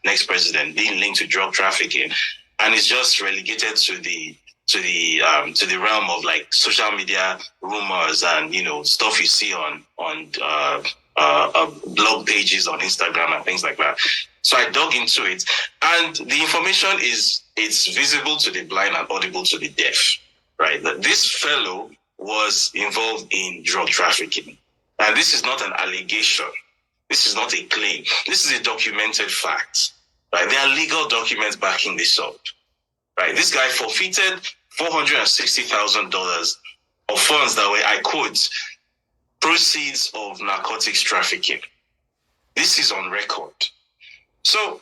next president being linked to drug trafficking, and it's just relegated to the realm of like social media rumors and stuff you see on blog pages on Instagram and things like that. So I dug into it, and the information it's visible to the blind and audible to the deaf, right? That this fellow was involved in drug trafficking, and this is not an allegation. This is not a claim. This is a documented fact, right? There are legal documents backing this up, right? This guy forfeited $460,000 of funds that were, I quote, proceeds of narcotics trafficking. This is on record. So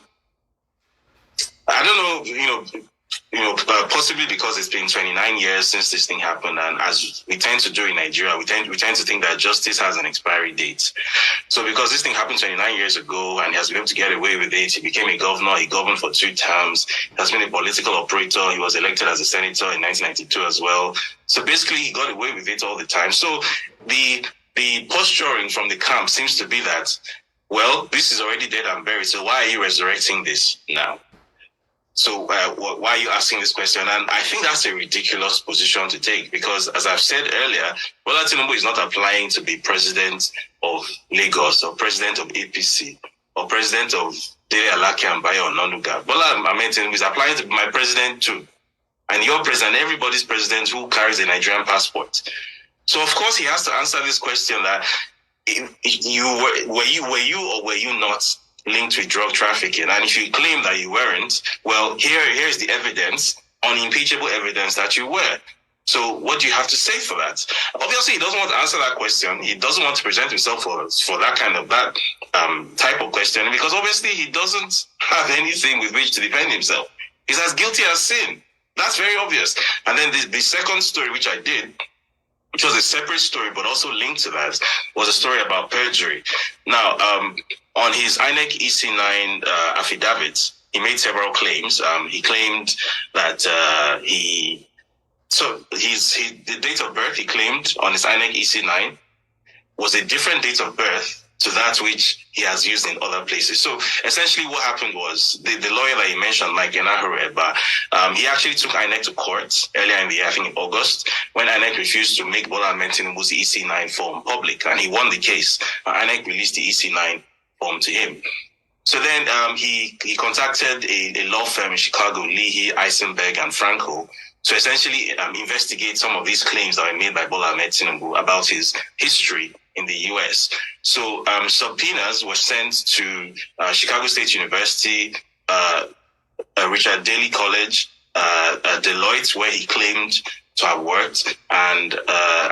I don't know, possibly because it's been 29 years since this thing happened, and as we tend to do in Nigeria, we tend to think that justice has an expiry date. So because this thing happened 29 years ago and he has been able to get away with it, he became a governor, he governed for 2 terms, he has been a political operator, he was elected as a senator in 1992 as well. So basically he got away with it all the time. So the posturing from the camp seems to be that, well, this is already dead and buried, so why are you resurrecting this now? So why are you asking this question? And I think that's a ridiculous position to take, because as I've said earlier, Bola Tinubu is not applying to be president of Lagos or president of APC or president of Dele Alake and Bayo Onanuga. Bola Ahmed Tinubu is applying to be my president too. And your president, everybody's president who carries a Nigerian passport. So of course he has to answer this question that were you or were you not linked with drug trafficking? And if you claim that you weren't, well, here's the evidence, unimpeachable evidence that you were. So what do you have to say for that? Obviously, he doesn't want to answer that question. He doesn't want to present himself for that kind of type of question, because obviously he doesn't have anything with which to defend himself. He's as guilty as sin. That's very obvious. And then the second story, which I did, which was a separate story, but also linked to that, was a story about perjury. Now, on his INEC EC9 affidavit, he made several claims. He claimed that the date of birth he claimed on his INEC EC9 was a different date of birth to that which he has used in other places. So essentially what happened was the lawyer that you mentioned, Mike Enahoro, he actually took INEC to court earlier in the year, I think in August, when INEC refused to make Bola Ahmed Tinubu's EC9 form public, and he won the case. INEC released the EC9 form to him. So then he contacted a law firm in Chicago, Leahy, Eisenberg, and Franco, to essentially investigate some of these claims that were made by Bola Ahmed Tinubu about his history in the U.S. So subpoenas were sent to Chicago State University, Richard Daley College, Deloitte, where he claimed to have worked, and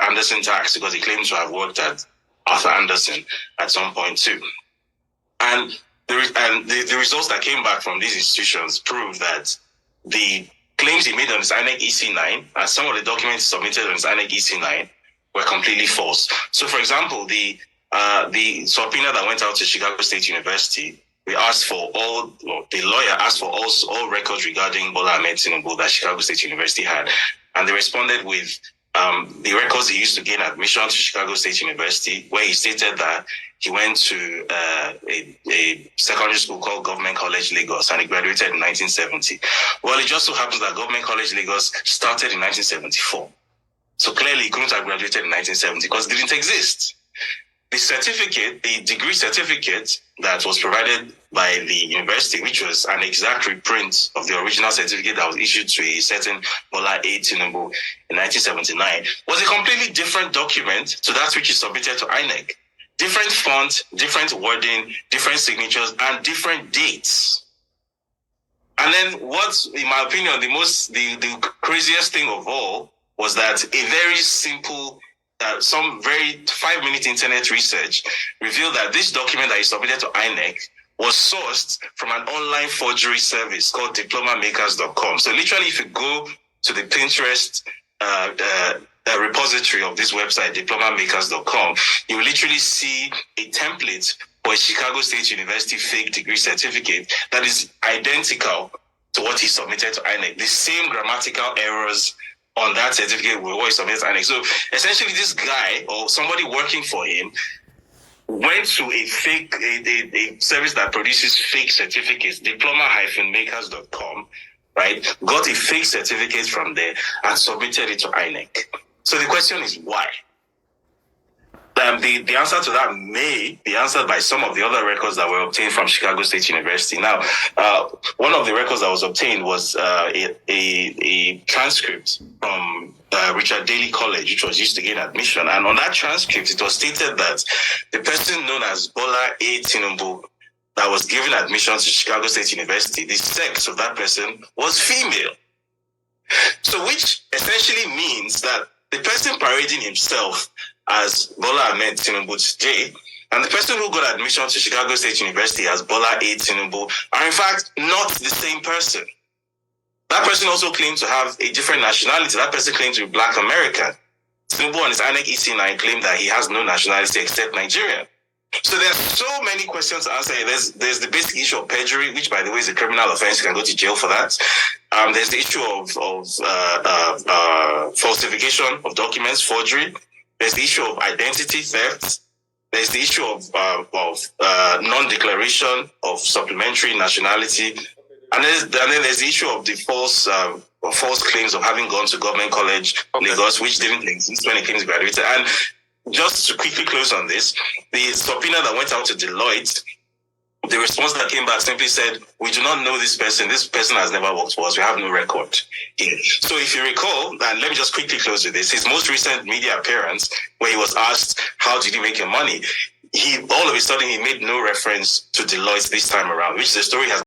Anderson Tax, because he claimed to have worked at Arthur Anderson at some point too. And the results that came back from these institutions proved that the claims he made on his INEC EC9 and some of the documents submitted on his INEC EC9 were completely false. So, for example, the subpoena that went out to Chicago State University, the lawyer asked for all records regarding Bola Ahmed Tinubu that Chicago State University had, and they responded with the records he used to gain admission to Chicago State University, where he stated that he went to a secondary school called Government College Lagos, and he graduated in 1970. Well, it just so happens that Government College Lagos started in 1974. So clearly he couldn't have graduated in 1970 because it didn't exist. The degree certificate that was provided by the university, which was an exact reprint of the original certificate that was issued to a certain Bola A. Tinubu in 1979, was a completely different document to that which is submitted to INEC. Different font, different wording, different signatures, and different dates. And then what, in my opinion, the craziest thing of all was that a very simple, some very 5-minute internet research revealed that this document that he submitted to INEC was sourced from an online forgery service called diplomamakers.com. So literally, if you go to the Pinterest repository of this website, diplomamakers.com, you will literally see a template for a Chicago State University fake degree certificate that is identical to what he submitted to INEC. The same grammatical errors on that certificate were what he submitted to INEC. So essentially, this guy or somebody working for him went to a service that produces fake certificates, diploma-makers.com, right? Got a fake certificate from there and submitted it to INEC. So the question is why? The answer to that may be answered by some of the other records that were obtained from Chicago State University. Now, one of the records that was obtained was a transcript from Richard Daley College, which was used to gain admission. And on that transcript, it was stated that the person known as Bola A. Tinubu that was given admission to Chicago State University, the sex of that person was female. So which essentially means that the person parading himself as Bola Ahmed Tinubu today, and the person who got admission to Chicago State University as Bola A. Tinubu are in fact not the same person. That person also claimed to have a different nationality. That person claimed to be Black American. Tinubu on his INEC EC9 claimed that he has no nationality except Nigerian. So there's so many questions to answer. There's the basic issue of perjury, which by the way is a criminal offense. You can go to jail for that. There's the issue of falsification of documents, forgery. There's the issue of identity theft. There's the issue of non-declaration of supplementary nationality. And then there's the issue of the false claims of having gone to government college, Lagos, which didn't exist when he came to graduate. And just to quickly close on this, the subpoena that went out to Deloitte, the response that came back simply said, we do not know this person. This person has never worked for us. We have no record here. So if you recall, and let me just quickly close with this, his most recent media appearance, where he was asked, how did you make your money? All of a sudden, he made no reference to Deloitte this time around, which the story has